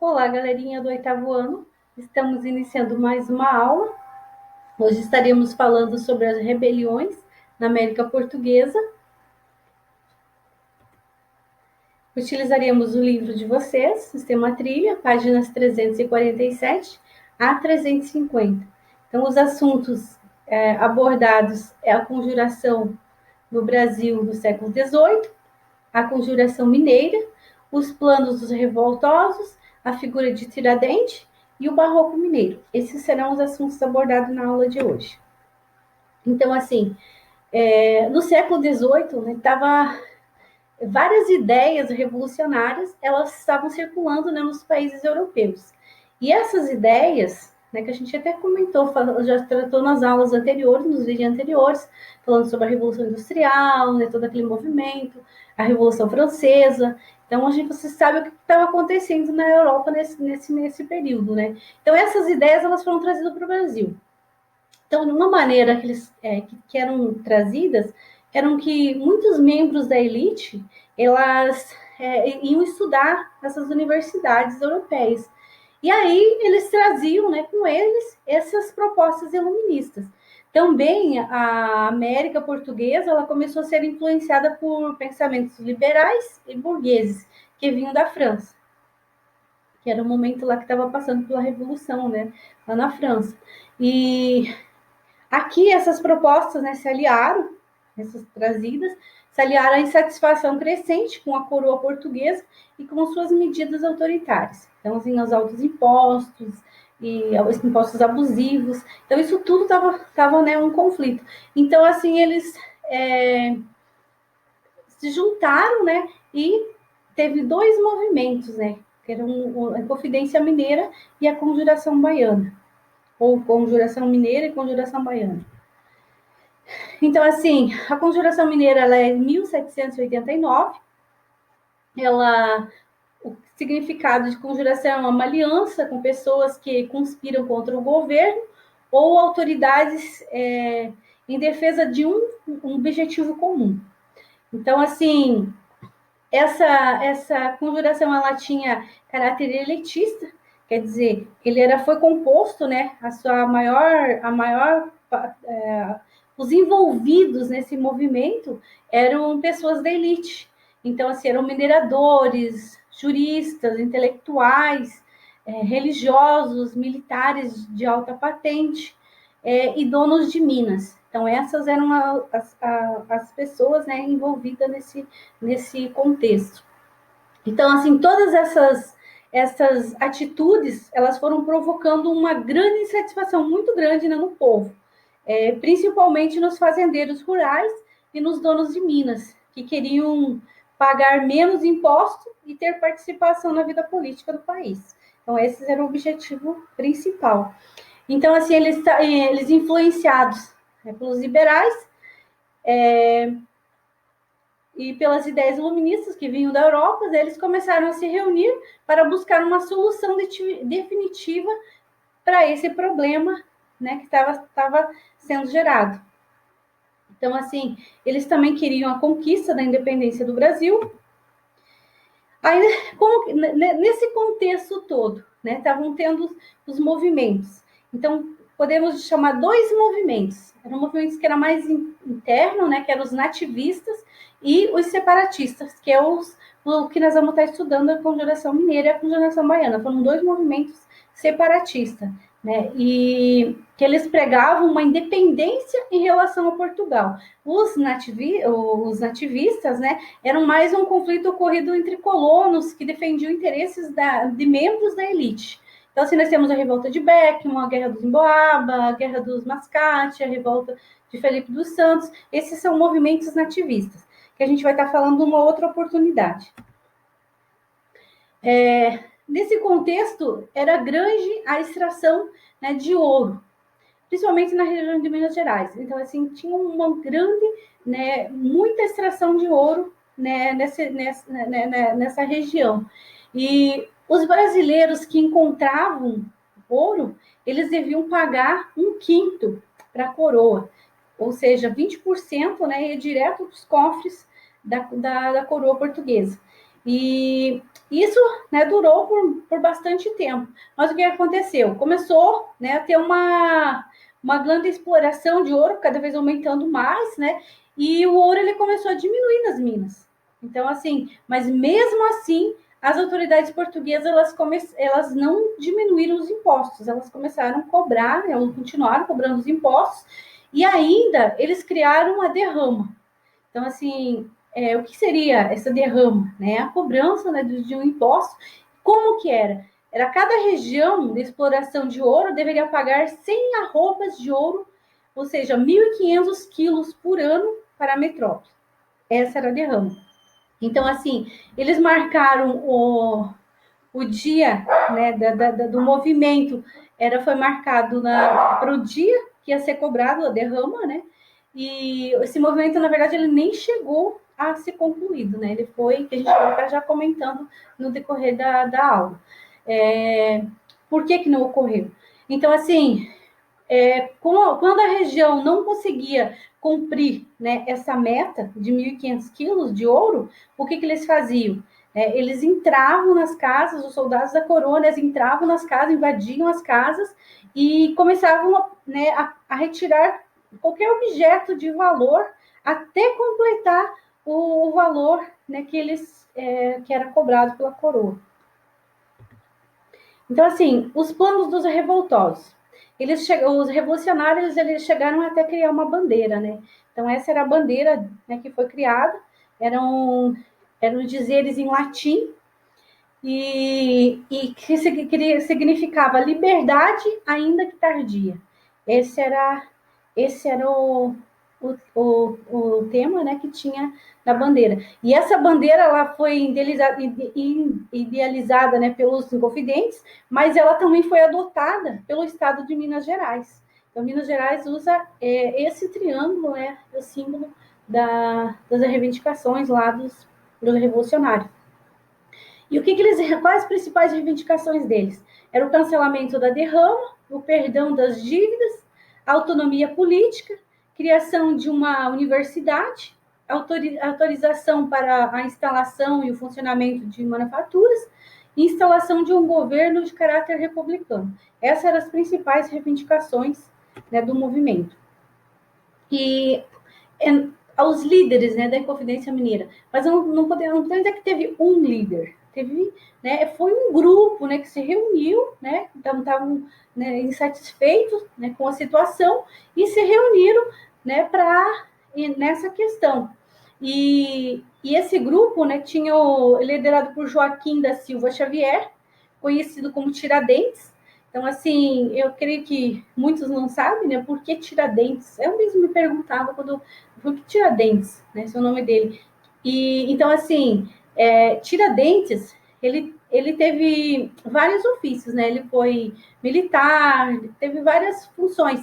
Olá, galerinha do oitavo ano. Estamos iniciando mais uma aula. Hoje estaremos falando sobre as rebeliões na América Portuguesa. Utilizaremos o livro de vocês, Sistema Trilha, páginas 347 a 350. Então, os assuntos abordados é a conjuração no Brasil do século XVIII, a conjuração mineira, os planos dos revoltosos, a figura de Tiradentes e o barroco mineiro. Esses serão os assuntos abordados na aula de hoje. Então, assim, no século XVIII, né, várias ideias revolucionárias, elas estavam circulando, né, nos países europeus. E essas ideias, né, que a gente até comentou, já tratou nas aulas anteriores, nos vídeos anteriores, falando sobre a Revolução Industrial, né, todo aquele movimento, a Revolução Francesa. Então, você sabe o que estava acontecendo na Europa nesse período, né? Então, essas ideias, elas foram trazidas para o Brasil. Então, de uma maneira que eram trazidas, eram que muitos membros da elite, elas iam estudar nessas universidades europeias. E aí eles traziam, né, com eles essas propostas iluministas. Também a América Portuguesa, ela começou a ser influenciada por pensamentos liberais e burgueses que vinham da França, que era o momento lá que estava passando pela Revolução, né, lá na França. E aqui essas propostas, né, se aliaram, essas trazidas, se aliaram à insatisfação crescente com a coroa portuguesa e com suas medidas autoritárias. Então, assim, os altos impostos e os impostos abusivos. Então, isso tudo estava né, um conflito. Então, assim, eles se juntaram, né, e teve dois movimentos, né, que eram a Confidência Mineira e a Conjuração Baiana, ou Conjuração Mineira e Conjuração Baiana. Então, assim, a Conjuração Mineira ela é 1789. O significado de conjuração é uma aliança com pessoas que conspiram contra o governo ou autoridades em defesa de um objetivo comum. Então, assim, essa conjuração ela tinha caráter elitista, quer dizer, foi composto, né, a maior os envolvidos nesse movimento eram pessoas da elite. Então, assim, eram mineradores, juristas, intelectuais, religiosos, militares de alta patente e donos de minas. Então, essas eram as pessoas, né, envolvidas nesse contexto. Então, assim, todas essas atitudes, elas foram provocando uma grande insatisfação, muito grande, né, no povo, principalmente nos fazendeiros rurais e nos donos de minas, que queriam pagar menos imposto e ter participação na vida política do país. Então, esse era o objetivo principal. Então, assim, eles influenciados, né, pelos liberais e pelas ideias iluministas que vinham da Europa, eles começaram a se reunir para buscar uma solução definitiva para esse problema, né, que estava sendo gerado. Então, assim, eles também queriam a conquista da independência do Brasil. Aí, nesse contexto todo, né, estavam tendo os movimentos. Então, podemos chamar dois movimentos. Eram movimentos que eram mais interno, né, que eram os nativistas, e os separatistas, que é o que nós vamos estar estudando, a Conjuração Mineira e a Conjuração Baiana. Foram dois movimentos separatistas, né, e que eles pregavam uma independência em relação a Portugal. Os nativistas, né, eram mais um conflito ocorrido entre colonos que defendiam interesses de membros da elite. Então, assim, nós temos a revolta de Beckman, a guerra dos Emboaba, a guerra dos Mascate, a revolta de Felipe dos Santos. Esses são movimentos nativistas, que a gente vai estar falando numa outra oportunidade. Nesse contexto, era grande a extração, né, de ouro, principalmente na região de Minas Gerais. Então, assim, tinha uma grande, né, muita extração de ouro, né, nessa região. E os brasileiros que encontravam ouro, eles deviam pagar 1/5 para a coroa, ou seja, 20%, né, ia direto dos cofres da coroa portuguesa. E Isso, né, durou por bastante tempo. Mas o que aconteceu? Começou, né, a ter uma grande exploração de ouro, cada vez aumentando mais, né? E o ouro ele começou a diminuir nas minas. Então, assim, mas mesmo assim, as autoridades portuguesas elas não diminuíram os impostos, elas começaram a cobrar, né, ou continuaram cobrando os impostos, e ainda eles criaram a derrama. Então, assim, o que seria essa derrama? Né? A cobrança, né, de um imposto. Como que era? Era cada região de exploração de ouro deveria pagar 100 arrobas de ouro, ou seja, 1.500 quilos por ano para a metrópole. Essa era a derrama. Então, assim, eles marcaram o dia, né, do movimento, foi marcado para o dia que ia ser cobrado a derrama, né? E esse movimento, na verdade, ele nem chegou a ser concluído, né? Ele foi, que a gente vai estar já comentando no decorrer da aula. Por que não ocorreu? Então, assim, quando a região não conseguia cumprir, né, essa meta de 1.500 quilos de ouro, o que eles faziam? Eles entravam nas casas, os soldados da coroa, eles entravam nas casas, invadiam as casas e começavam, né, a retirar qualquer objeto de valor até completar o valor, né, que era cobrado pela coroa. Então, assim, os planos dos revoltosos. Os revolucionários eles chegaram até criar uma bandeira, né? Então, essa era a bandeira, né, que foi criada. Eram dizeres em latim e que significava liberdade, ainda que tardia. Esse era o tema, né, que tinha na bandeira. E essa bandeira ela foi idealizada, né, pelos inconfidentes, mas ela também foi adotada pelo estado de Minas Gerais. Então, Minas Gerais usa esse triângulo, né, o símbolo das reivindicações lá dos revolucionários. E quais as principais reivindicações deles? Era o cancelamento da derrama, o perdão das dívidas, a autonomia política, criação de uma universidade, autorização para a instalação e o funcionamento de manufaturas e instalação de um governo de caráter republicano. Essas eram as principais reivindicações, né, do movimento. E aos líderes, né, da Inconfidência Mineira, mas não podemos dizer que teve um líder. Foi um grupo, né, que se reuniu, né, estavam, né, insatisfeitos, né, com a situação e se reuniram, né, nessa questão. E esse grupo, né, liderado por Joaquim da Silva Xavier, conhecido como Tiradentes. Então, assim, eu creio que muitos não sabem, né, por que Tiradentes. Eu mesmo me perguntava por que Tiradentes, né, esse é o nome dele. E então, assim, Tiradentes, ele teve vários ofícios, né? Ele foi militar, teve várias funções.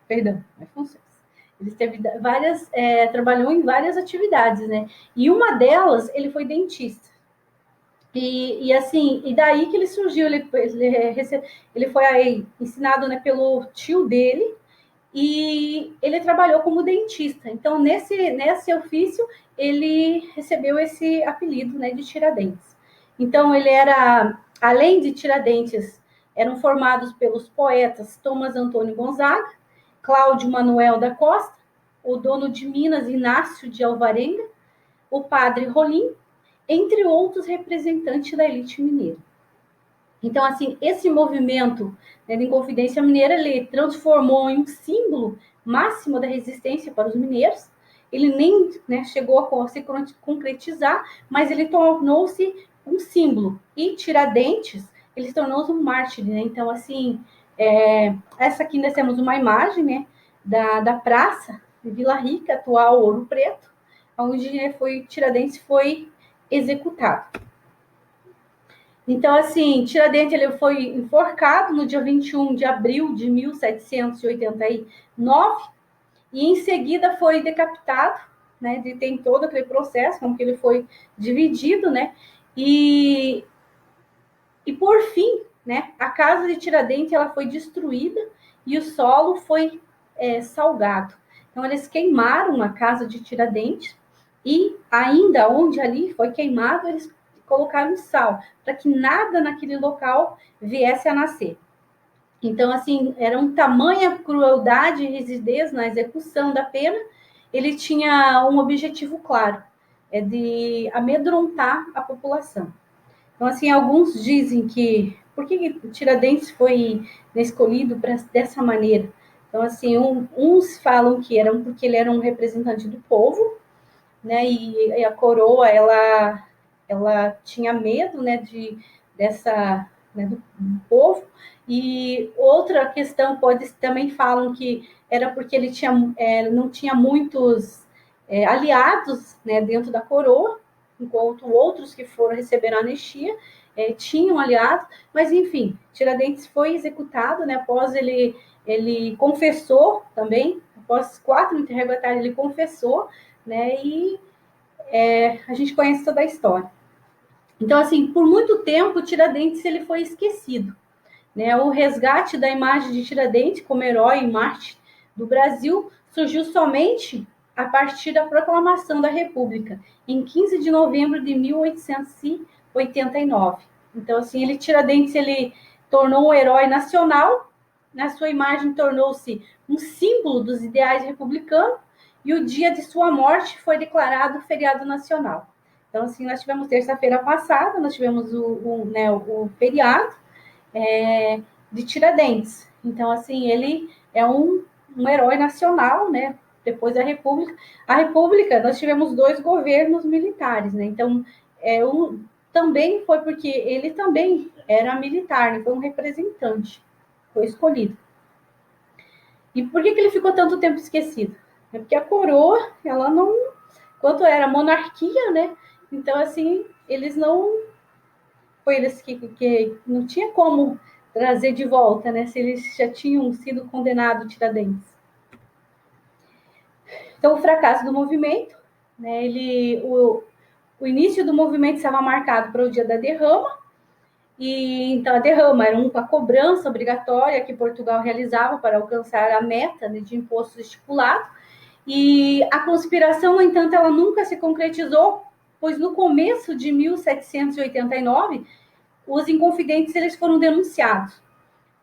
Perdão, funções. Ele teve trabalhou em várias atividades, né? E uma delas, ele foi dentista. E daí que ele surgiu, ele foi aí ensinado, né, pelo tio dele, e ele trabalhou como dentista. Então, nesse ofício, ele recebeu esse apelido, né, de Tiradentes. Então, além de Tiradentes, eram formados pelos poetas Thomas Antônio Gonzaga, Cláudio Manuel da Costa, o dono de Minas, Inácio de Alvarenga, o padre Rolim, entre outros representantes da elite mineira. Então, assim, esse movimento, né, de Inconfidência Mineira, ele transformou em um símbolo máximo da resistência para os mineiros. Ele nem, né, chegou a se concretizar, mas ele tornou-se um símbolo. E Tiradentes, ele tornou-se um mártir, né? Então, assim, essa aqui nós temos uma imagem, né, da praça de Vila Rica, atual Ouro Preto, onde, né, Tiradentes foi executado. Então, assim, Tiradentes ele foi enforcado no dia 21 de abril de 1789 e em seguida foi decapitado, né? Tem todo aquele processo, como que ele foi dividido, né? E por fim, né? A casa de Tiradentes ela foi destruída e o solo foi salgado. Então, eles queimaram a casa de Tiradentes e ainda onde ali foi queimado, eles colocaram sal, para que nada naquele local viesse a nascer. Então, assim, era um tamanha crueldade e rigidez na execução da pena. Ele tinha um objetivo claro, é de amedrontar a população. Então, assim, alguns dizem que por que Tiradentes foi escolhido dessa maneira? Então, assim, uns falam que era porque ele era um representante do povo, né? E a coroa, ela tinha medo, né, né, do povo. E outra questão também falam que era porque ele não tinha muitos aliados, né, dentro da coroa, enquanto outros que foram receber a anistia tinham aliados, mas enfim, Tiradentes foi executado, né, após ele confessou também, após 4 interrogatórios ele confessou, né, e a gente conhece toda a história. Então, assim, por muito tempo, Tiradentes ele foi esquecido, né? O resgate da imagem de Tiradentes como herói e mártir do Brasil surgiu somente a partir da proclamação da República, em 15 de novembro de 1889. Então, assim, Tiradentes, ele tornou um herói nacional, na sua imagem tornou-se um símbolo dos ideais republicanos, e o dia de sua morte foi declarado feriado nacional. Então, assim, nós tivemos terça-feira passada, nós tivemos o feriado de Tiradentes. Então, assim, ele é um herói nacional, né? Depois da República. A República, nós tivemos 2 governos militares, né? Então, também foi porque ele também era militar, né? Foi um representante, foi escolhido. E por que ele ficou tanto tempo esquecido? É porque a coroa, ela não... Quanto era monarquia, né? Então, assim, eles não... Foi eles que não tinha como trazer de volta, né? Se eles já tinham sido condenados, Tiradentes. Então, o fracasso do movimento, né? O início do movimento estava marcado para o dia da derrama, e então a derrama era uma cobrança obrigatória que Portugal realizava para alcançar a meta, né, de imposto estipulado. E a conspiração, no entanto, ela nunca se concretizou, pois no começo de 1789, os inconfidentes eles foram denunciados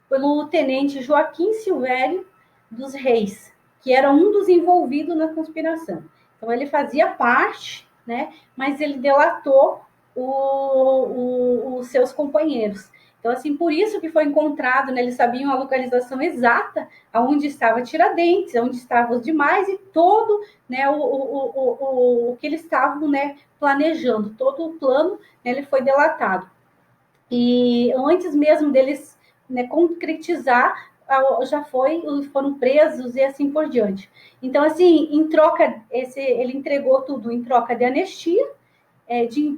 pelo tenente Joaquim Silvério dos Reis, que era um dos envolvidos na conspiração. Então, ele fazia parte, né, mas ele delatou os seus companheiros. Então, assim, por isso que foi encontrado, né, eles sabiam a localização exata aonde estava Tiradentes, onde estavam os demais e todo, né, o que eles estavam, né, planejando, todo o plano, né, ele foi delatado. E antes mesmo deles, né, concretizar, foram presos e assim por diante. Então, assim, em troca, ele entregou tudo em troca de anistia,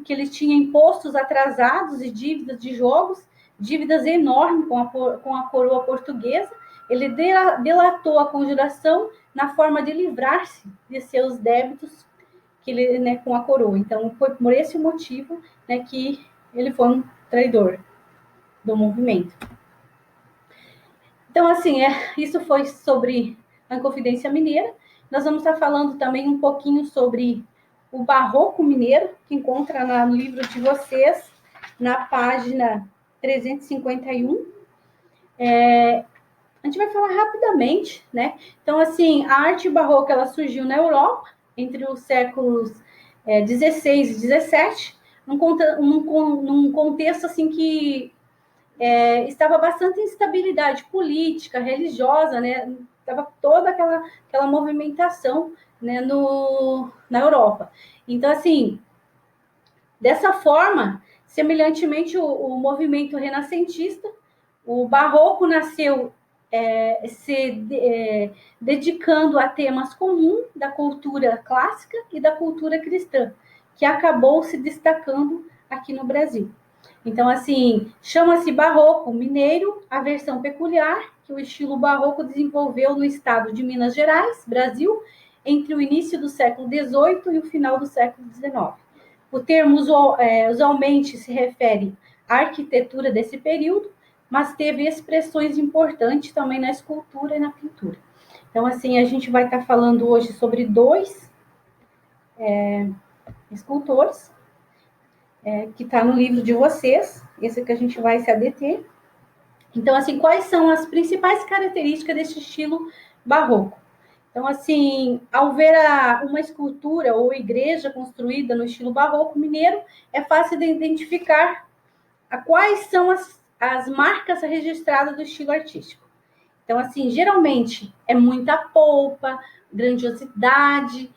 que ele tinha impostos atrasados e dívidas de jogos, dívidas enormes com a coroa portuguesa. Ele delatou a conjuração na forma de livrar-se de seus débitos que ele, né, com a coroa. Então, foi por esse motivo, né, que ele foi um traidor do movimento. Então, assim, isso foi sobre a Inconfidência Mineira. Nós vamos estar falando também um pouquinho sobre o Barroco Mineiro, que encontra no livro de vocês, na página 351. A gente vai falar rapidamente, né? Então, assim, a arte barroca, ela surgiu na Europa, entre os séculos 16 e 17, num contexto, assim, que estava bastante instabilidade política, religiosa, né? Estava toda aquela movimentação, né, na Europa. Então, assim, dessa forma, semelhantemente o movimento renascentista, o barroco nasceu dedicando a temas comuns da cultura clássica e da cultura cristã, que acabou se destacando aqui no Brasil. Então, assim, chama-se Barroco Mineiro, a versão peculiar que o estilo barroco desenvolveu no estado de Minas Gerais, Brasil, entre o início do século XVIII e o final do século XIX. O termo usualmente se refere à arquitetura desse período, mas teve expressões importantes também na escultura e na pintura. Então, assim, a gente vai estar falando hoje sobre 2 escultores. que está no livro de vocês, esse que a gente vai se adeter. Então, assim, quais são as principais características desse estilo barroco? Então, assim, ao ver uma escultura ou igreja construída no estilo barroco mineiro, é fácil de identificar quais são as marcas registradas do estilo artístico. Então, assim, geralmente é muita polpa, grandiosidade,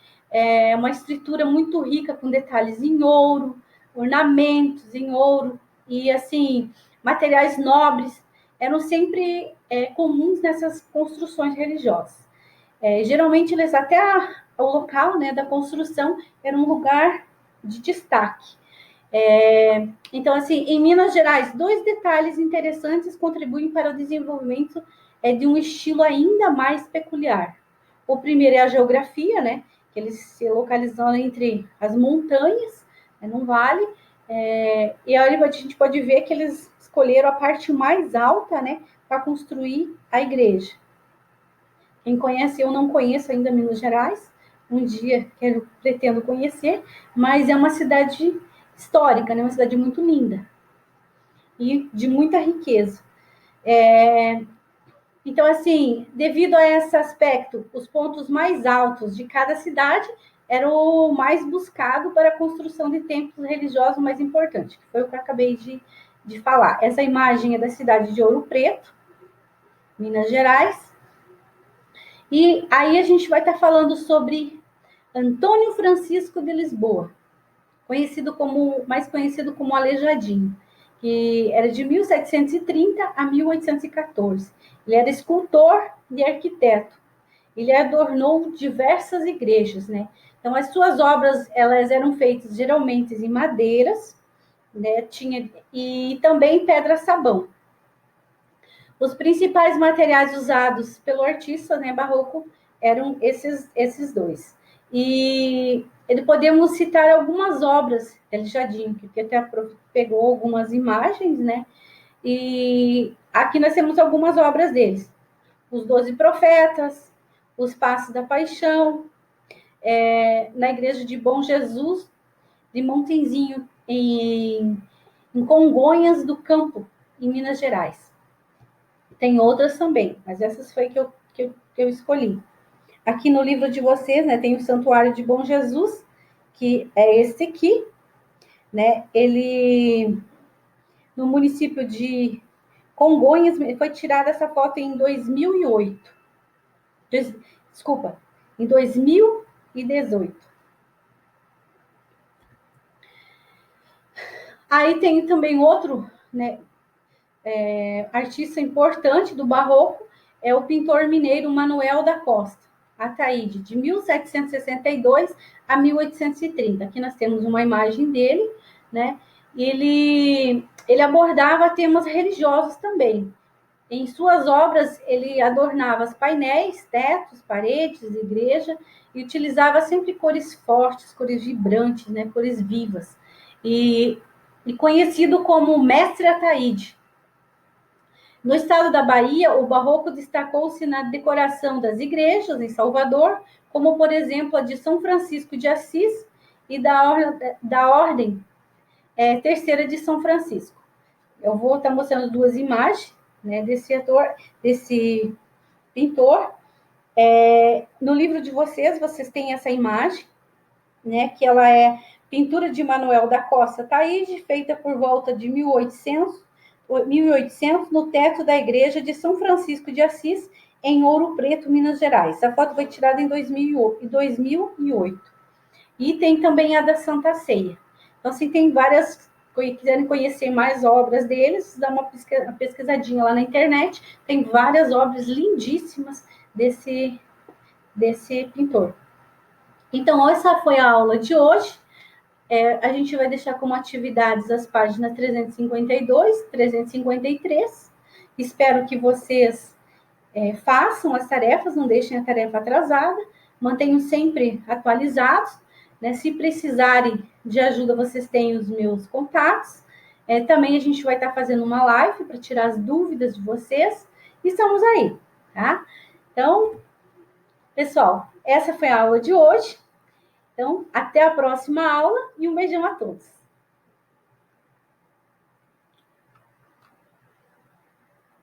uma estrutura muito rica com detalhes em ouro, ornamentos em ouro e, assim, materiais nobres eram sempre comuns nessas construções religiosas. Geralmente, eles até o local, né, da construção era um lugar de destaque. Então, assim, em Minas Gerais, dois detalhes interessantes contribuem para o desenvolvimento de um estilo ainda mais peculiar. O primeiro é a geografia, né? Que eles se localizam entre as montanhas, num vale, e aí a gente pode ver que eles escolheram a parte mais alta, né, para construir a igreja. Quem conhece, eu não conheço ainda Minas Gerais, um dia pretendo conhecer, mas é uma cidade histórica, né? Uma cidade muito linda e de muita riqueza. Então, assim, devido a esse aspecto, os pontos mais altos de cada cidade eram o mais buscado para a construção de templos religiosos mais importantes, que foi o que eu acabei de falar. Essa imagem é da cidade de Ouro Preto, Minas Gerais. E aí a gente vai estar falando sobre Antônio Francisco de Lisboa, mais conhecido como Aleijadinho, que era de 1730 a 1814. Ele era escultor e arquiteto. Ele adornou diversas igrejas, né? Então, as suas obras, elas eram feitas geralmente em madeiras, né? E também pedra-sabão. Os principais materiais usados pelo artista, né, barroco, eram esses dois. E podemos citar algumas obras de Aleijadinho, que até pegou algumas imagens, né? E aqui nós temos algumas obras deles. Os 12 Profetas, Os Passos da Paixão, na Igreja de Bom Jesus, de Montenzinho, em Congonhas do Campo, em Minas Gerais. Tem outras também, mas essas foi que eu escolhi. Aqui no livro de vocês, né, tem o Santuário de Bom Jesus, que é esse aqui, né? Ele, no município de Congonhas, foi tirada essa foto em 2008. Desculpa, em 2018. Aí tem também outro, né, artista importante do barroco, é o pintor mineiro Manuel da Costa Ataíde, de 1762 a 1830. Aqui nós temos uma imagem dele, né? Ele abordava temas religiosos também. Em suas obras, ele adornava os painéis, tetos, paredes, igreja, e utilizava sempre cores fortes, cores vibrantes, né? Cores vivas. E conhecido como Mestre Ataíde. No estado da Bahia, o barroco destacou-se na decoração das igrejas em Salvador, como, por exemplo, a de São Francisco de Assis e da Ordem Terceira de São Francisco. Eu vou estar mostrando duas imagens, né, desse pintor. No livro de vocês têm essa imagem, né, que ela é pintura de Manuel da Costa Ataíde, feita por volta de 1800 no teto da igreja de São Francisco de Assis, em Ouro Preto, Minas Gerais. Essa foto foi tirada em 2008. E tem também a da Santa Ceia. Então, assim, tem várias. Se quiserem conhecer mais obras deles, dá uma pesquisadinha lá na internet. Tem várias obras lindíssimas desse pintor. Então, essa foi a aula de hoje. A gente vai deixar como atividades as páginas 352, 353. Espero que vocês façam as tarefas, não deixem a tarefa atrasada, mantenham sempre atualizados, né? Se precisarem de ajuda, vocês têm os meus contatos. Também a gente vai estar fazendo uma live para tirar as dúvidas de vocês. E estamos aí, tá? Então, pessoal, essa foi a aula de hoje. Então, até a próxima aula e um beijão a todos.